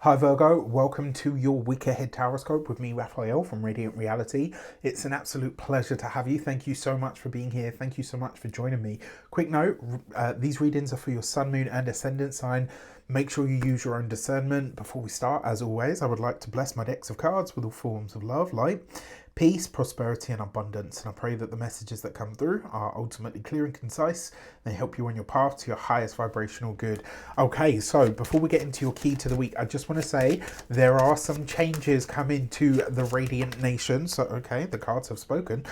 Hi Virgo, welcome to your week ahead Taroscope with me, Raphael from Reydiant Reality. It's an absolute pleasure to have you. Thank you so much for being here. Thank you so much for joining me. Quick note, these readings are for your sun, moon and ascendant sign. Make sure you use your own discernment. Before we start, as always, I would like to bless my decks of cards with all forms of love, light, peace, prosperity and abundance. And I pray that the messages that come through are ultimately clear and concise. They help you on your path to your highest vibrational good. Okay, so before we get into your key to the week, I just want to say there are some changes coming to the Reydiant Nation. So, okay, the cards have spoken.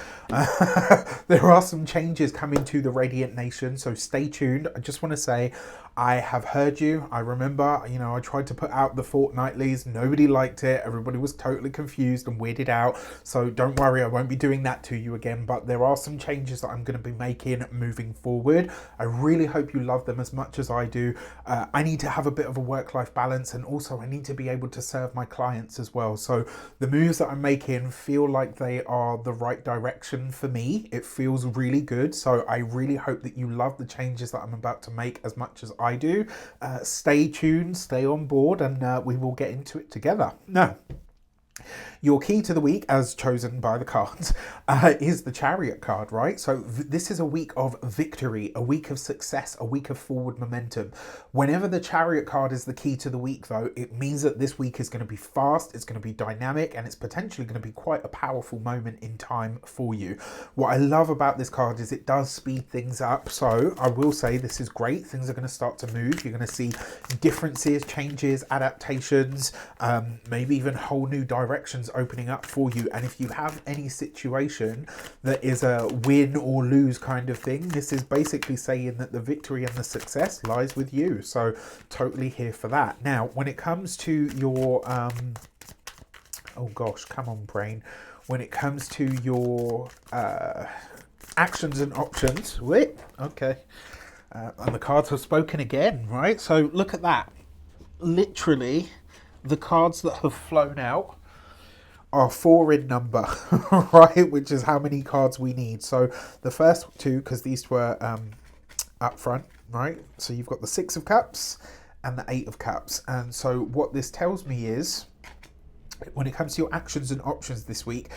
There are some changes coming to the Reydiant Nation, so stay tuned. I just want to say I have heard you. I remember, I tried to put out the fortnightlies. Nobody liked it. Everybody was totally confused and weirded out. So don't worry, I won't be doing that to you again. But there are some changes that I'm going to be making moving forward. I really hope you love them as much as I do. I need to have a bit of a work-life balance, and also I need to be able to serve my clients as well. So the moves that I'm making feel like they are the right direction for me. It feels really good. So I really hope that you love the changes that I'm about to make as much as I do. Stay tuned, stay on board, and we will get into it together. Now, your key to the week, as chosen by the cards, is the Chariot card, right? So this is a week of victory, a week of success, a week of forward momentum. Whenever the Chariot card is the key to the week, though, it means that this week is going to be fast, it's going to be dynamic, and it's potentially going to be quite a powerful moment in time for you. What I love about this card is it does speed things up. So I will say this is great. Things are going to start to move. You're going to see differences, changes, adaptations, maybe even whole new directions opening up for you. And if you have any situation that is a win or lose kind of thing, this is basically saying that the victory and the success lies with you. So totally here for that. Now, when it comes to your oh gosh, come on brain, when it comes to your actions and options, wait, okay, and the cards have spoken again, right? So look at that. Literally the cards that have flown out are 4 in number, right? Which is how many cards we need. So the first two, because these were up front, right? So you've got the 6 of Cups and the 8 of Cups. And so what this tells me is, when it comes to your actions and options this week,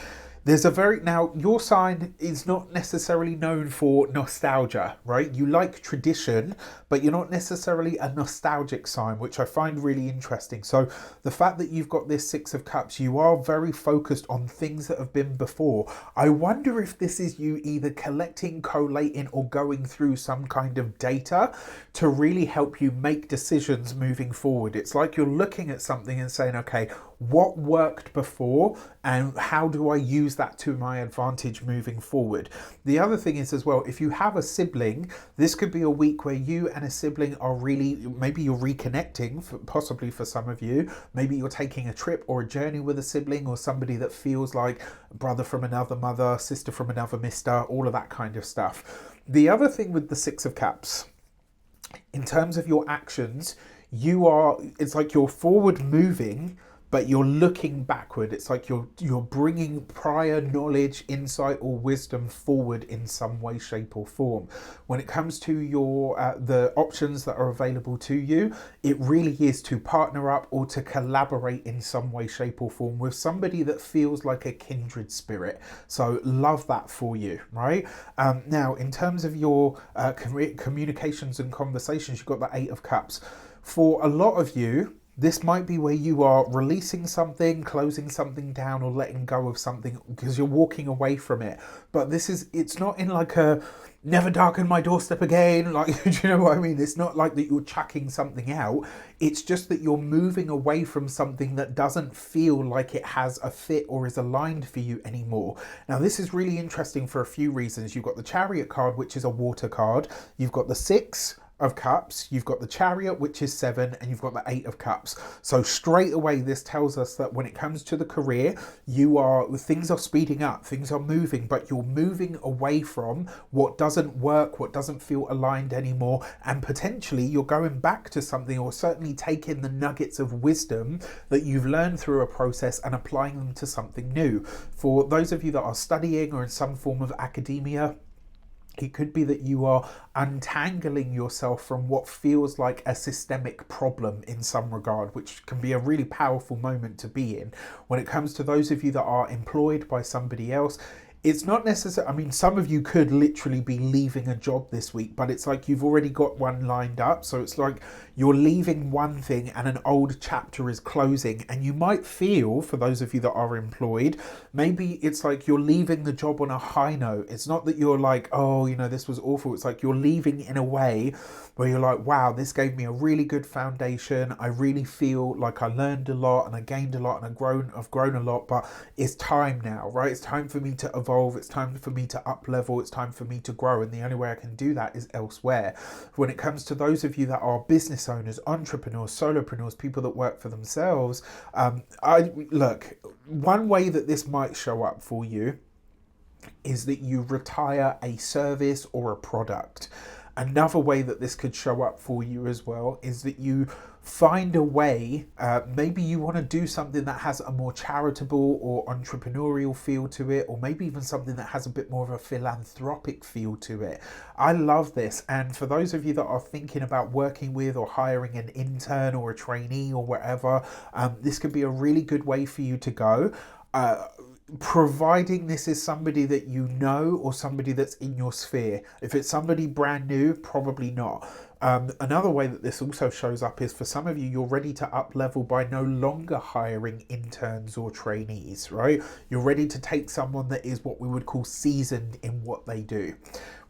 now your sign is not necessarily known for nostalgia, right? You like tradition, but you're not necessarily a nostalgic sign, which I find really interesting. So the fact that you've got this 6 of Cups, you are very focused on things that have been before. I wonder if this is you either collecting, collating, or going through some kind of data to really help you make decisions moving forward. It's like you're looking at something and saying, okay, what worked before and how do I use that to my advantage moving forward? The other thing is as well, if you have a sibling, this could be a week where you and a sibling are really, maybe you're reconnecting, possibly for some of you, maybe you're taking a trip or a journey with a sibling or somebody that feels like brother from another mother, sister from another mister, all of that kind of stuff. The other thing with the 6 of Cups, in terms of your actions, it's like you're forward moving, but you're looking backward. It's like you're bringing prior knowledge, insight, or wisdom forward in some way, shape, or form. When it comes to your the options that are available to you, it really is to partner up or to collaborate in some way, shape, or form with somebody that feels like a kindred spirit. So love that for you, right? Now, in terms of your communications and conversations, you've got the 8 of Cups. For a lot of you, this might be where you are releasing something, closing something down, or letting go of something because you're walking away from it. But it's not in like a never darken my doorstep again. Like, do you know what I mean? It's not like that you're chucking something out. It's just that you're moving away from something that doesn't feel like it has a fit or is aligned for you anymore. Now, this is really interesting for a few reasons. You've got the Chariot card, which is a water card. You've got the 6 of Cups, you've got the Chariot, which is 7, and you've got the 8 of Cups. So straight away, this tells us that when it comes to the career, things are speeding up, things are moving, but you're moving away from what doesn't work, what doesn't feel aligned anymore, and potentially you're going back to something, or certainly taking the nuggets of wisdom that you've learned through a process and applying them to something new. For those of you that are studying or in some form of academia, It could be that you are untangling yourself from what feels like a systemic problem in some regard, which can be a really powerful moment to be in. When it comes to those of you that are employed by somebody else, it's not necessary. I mean, some of you could literally be leaving a job this week, but it's like you've already got one lined up. So it's like you're leaving one thing and an old chapter is closing. And you might feel, for those of you that are employed, maybe it's like you're leaving the job on a high note. It's not that you're like, oh, this was awful. It's like you're leaving in a way where you're like, wow, this gave me a really good foundation. I really feel like I learned a lot and I gained a lot and I've grown a lot, but it's time now, right? It's time for me to evolve. It's time for me to up level. It's time for me to grow. And the only way I can do that is elsewhere. When it comes to those of you that are business owners, entrepreneurs, solopreneurs, people that work for themselves, look, one way that this might show up for you is that you retire a service or a product. Another way that this could show up for you as well is that you find a way, maybe you want to do something that has a more charitable or entrepreneurial feel to it, or maybe even something that has a bit more of a philanthropic feel to it. I love this. And for those of you that are thinking about working with or hiring an intern or a trainee or whatever, this could be a really good way for you to go. Providing this is somebody that you know or somebody that's in your sphere. If it's somebody brand new, probably not. Another way that this also shows up is for some of you, you're ready to up level by no longer hiring interns or trainees, right? You're ready to take someone that is what we would call seasoned in what they do.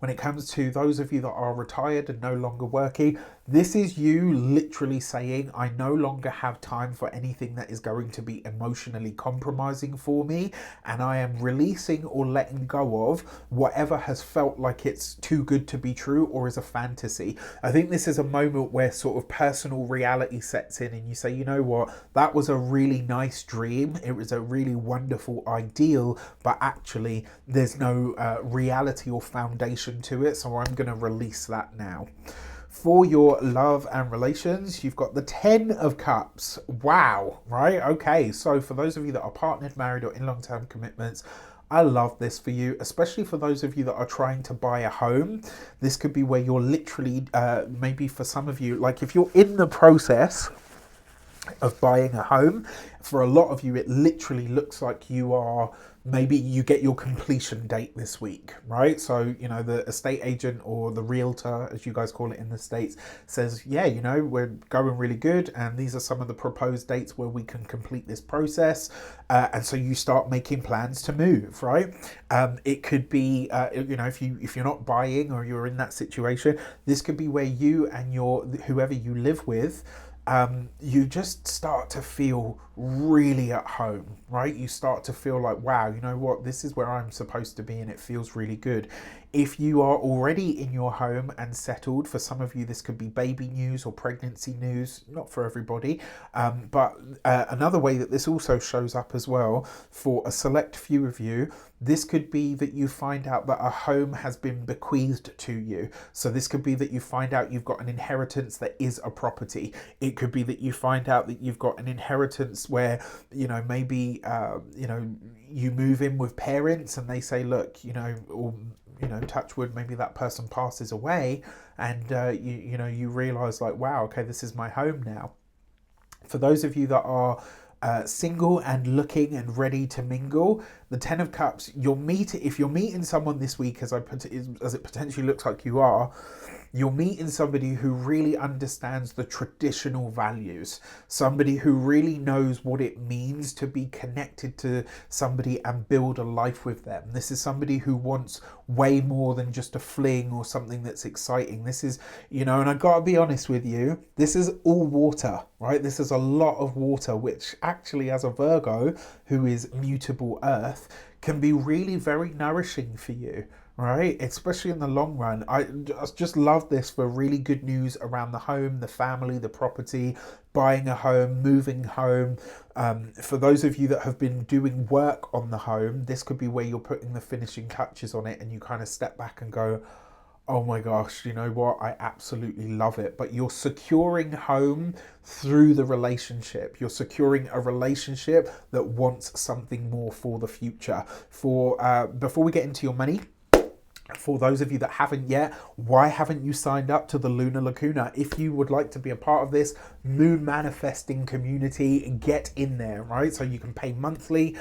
When it comes to those of you that are retired and no longer working, this is you literally saying, I no longer have time for anything that is going to be emotionally compromising for me, and I am releasing or letting go of whatever has felt like it's too good to be true or is a fantasy. I think this is a moment where sort of personal reality sets in and you say, you know what, that was a really nice dream. It was a really wonderful ideal, but actually there's no reality or foundation to it, so I'm going to release that now. For your love and relations, you've got the 10 of Cups. Wow, right? Okay, so for those of you that are partnered, married, or in long-term commitments, I love this for you, especially for those of you that are trying to buy a home. This could be where you're literally, maybe for some of you, like if you're in the process of buying a home, for a lot of you, it literally looks like you are, maybe you get your completion date this week, right? So, the estate agent or the realtor, as you guys call it in the States, says, yeah, we're going really good. And these are some of the proposed dates where we can complete this process. And so you start making plans to move, right? It could be, if you're not buying or you're in that situation, this could be where you and whoever you live with, you just start to feel really at home, right? You start to feel like, wow, you know what, this is where I'm supposed to be and it feels really good. If you are already in your home and settled, for some of you, this could be baby news or pregnancy news, not for everybody. But another way that this also shows up as well, for a select few of you, this could be that you find out that a home has been bequeathed to you. So this could be that you find out you've got an inheritance that is a property. It could be that you find out that you've got an inheritance where, maybe, you move in with parents and they say, look, or, touch wood, maybe that person passes away and, you realize like, wow, okay, this is my home now. For those of you that are single and looking and ready to mingle, the 10 of Cups, if you're meeting someone this week, as it potentially looks like you are, you're meeting somebody who really understands the traditional values, somebody who really knows what it means to be connected to somebody and build a life with them. This is somebody who wants way more than just a fling or something that's exciting. This is, and I gotta be honest with you, this is all water, right? This is a lot of water, which actually, as a Virgo who is mutable earth, can be really very nourishing for you, right? Especially in the long run. I just love this for really good news around the home, the family, the property, buying a home, moving home. For those of you that have been doing work on the home, this could be where you're putting the finishing touches on it and you kind of step back and go, oh my gosh, you know what? I absolutely love it. But you're securing home through the relationship. You're securing a relationship that wants something more for the future. Before we get into your money, For those of you that haven't yet, why haven't you signed up to the Lunar Lacuna? If you would like to be a part of this moon manifesting community, get in there, right? So you can pay monthly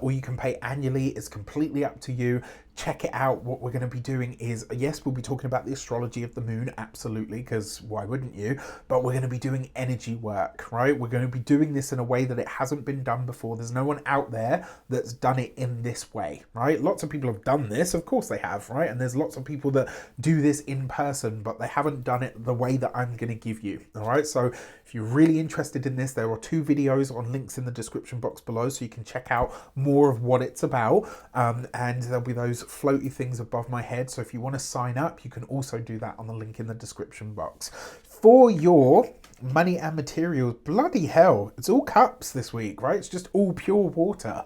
or you can pay annually. It's completely up to you. Check it out. What we're going to be doing is, yes, we'll be talking about the astrology of the moon, absolutely, because why wouldn't you? But we're going to be doing energy work, right? We're going to be doing this in a way that it hasn't been done before. There's no one out there that's done it in this way, right? Lots of people have done this, of course they have, right? And there's lots of people that do this in person, but they haven't done it the way that I'm going to give you, all right? So if you're really interested in this, there are 2 videos on links in the description box below, so you can check out more of what it's about, and there'll be those floaty things above my head. So if you want to sign up, you can also do that on the link in the description box. For your money and materials, bloody hell, it's all cups this week, right? It's just all pure water.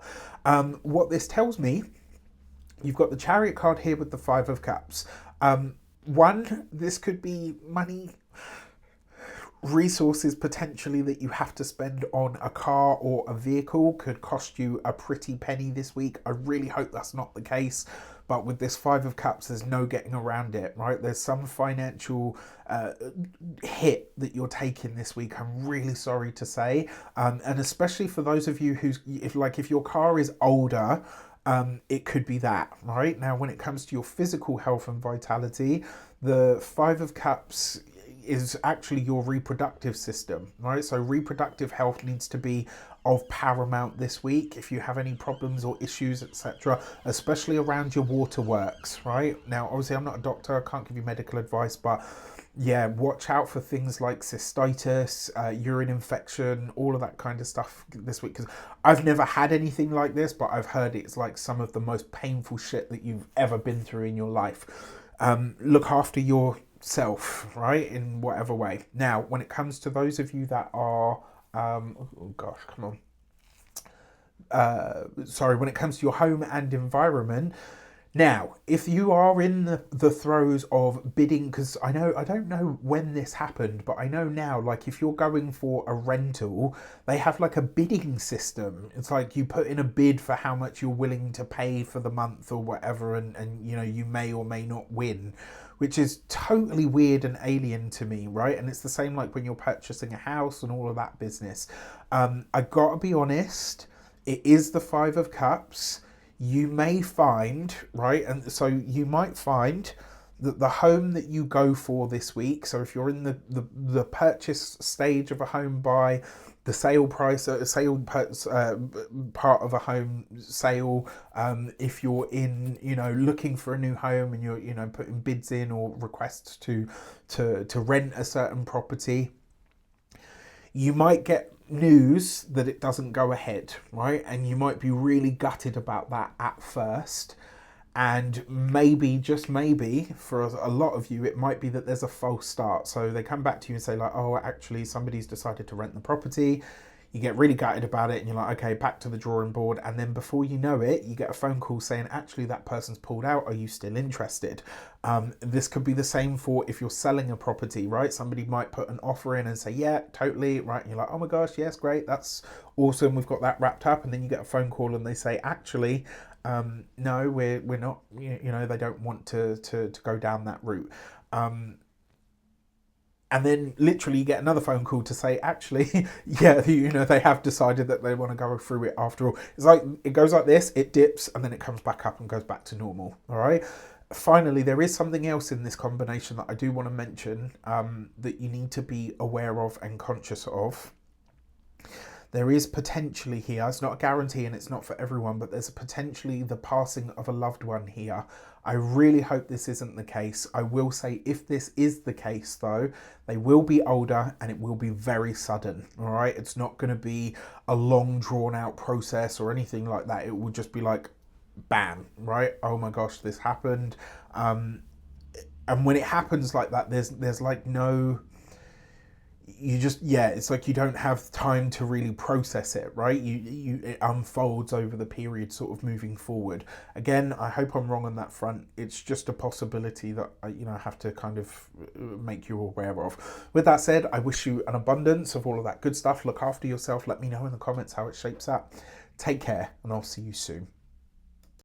What this tells me, you've got the Chariot card here with the 5 of Cups. One, this could be money, resources potentially that you have to spend on a car or a vehicle, could cost you a pretty penny this week. I really hope that's not the case, but with this 5 of Cups, there's no getting around it, right? There's some financial hit that you're taking this week, I'm really sorry to say, and especially for those of you if your car is older, it could be that, right? Now, when it comes to your physical health and vitality, the 5 of Cups is actually your reproductive system, right? So reproductive health needs to be of paramount this week. If you have any problems or issues, etc., especially around your waterworks, right? Now, obviously, I'm not a doctor, I can't give you medical advice, but yeah, watch out for things like cystitis, urine infection, all of that kind of stuff this week, because I've never had anything like this, but I've heard it's like some of the most painful shit that you've ever been through in your life. Look after yourself, right, in whatever way. Now, when it comes to those of you that are oh gosh, come on. Sorry, when it comes to your home and environment, now, if you are in the throes of bidding, because I don't know when this happened, but I know now, like if you're going for a rental, they have like a bidding system. It's like you put in a bid for how much you're willing to pay for the month or whatever, and you know, you may or may not win, which is totally weird and alien to me, right? And it's the same like when you're purchasing a house and all of that business. I gotta be honest, it is the 5 of Cups. You may find, right, and so you might find that the home that you go for this week, so if you're in the purchase stage of a home buy, the sale price, part of a home sale, if you're in, you know, looking for a new home and you're, you know, putting bids in or requests to rent a certain property, you might get news that it doesn't go ahead, right? And you might be really gutted about that at first. And maybe, just maybe, for a lot of you, it might be that there's a false start. So they come back to you and say like, oh, actually somebody's decided to rent the property. You get really gutted about it and you're like, okay, back to the drawing board. And then before you know it, you get a phone call saying, actually, that person's pulled out. Are you still interested? This could be the same for if you're selling a property, right? Somebody might put an offer in and say, yeah, totally, right? And you're like, oh my gosh, yes, great. That's awesome. We've got that wrapped up. And then you get a phone call and they say, actually, no, we're not, you know, they don't want to go down that route. And then literally you get another phone call to say, actually, yeah, you know, they have decided that they want to go through it after all. It's like, it goes like this, it dips, and then it comes back up and goes back to normal, all right? Finally, there is something else in this combination that I do want to mention that you need to be aware of and conscious of. There is potentially here, it's not a guarantee and it's not for everyone, but there's potentially the passing of a loved one here. I really hope this isn't the case. I will say if this is the case though, they will be older and it will be very sudden, all right? It's not going to be a long drawn out process or anything like that. It will just be like, bam, right? Oh my gosh, this happened. And when it happens like that, there's like no... you just, yeah, it's like you don't have time to really process it, right? It unfolds over the period sort of moving forward. Again, I hope I'm wrong on that front. It's just a possibility that I have to kind of make you aware of. With that said, I wish you an abundance of all of that good stuff. Look after yourself. Let me know in the comments how it shapes up. Take care, and I'll see you soon.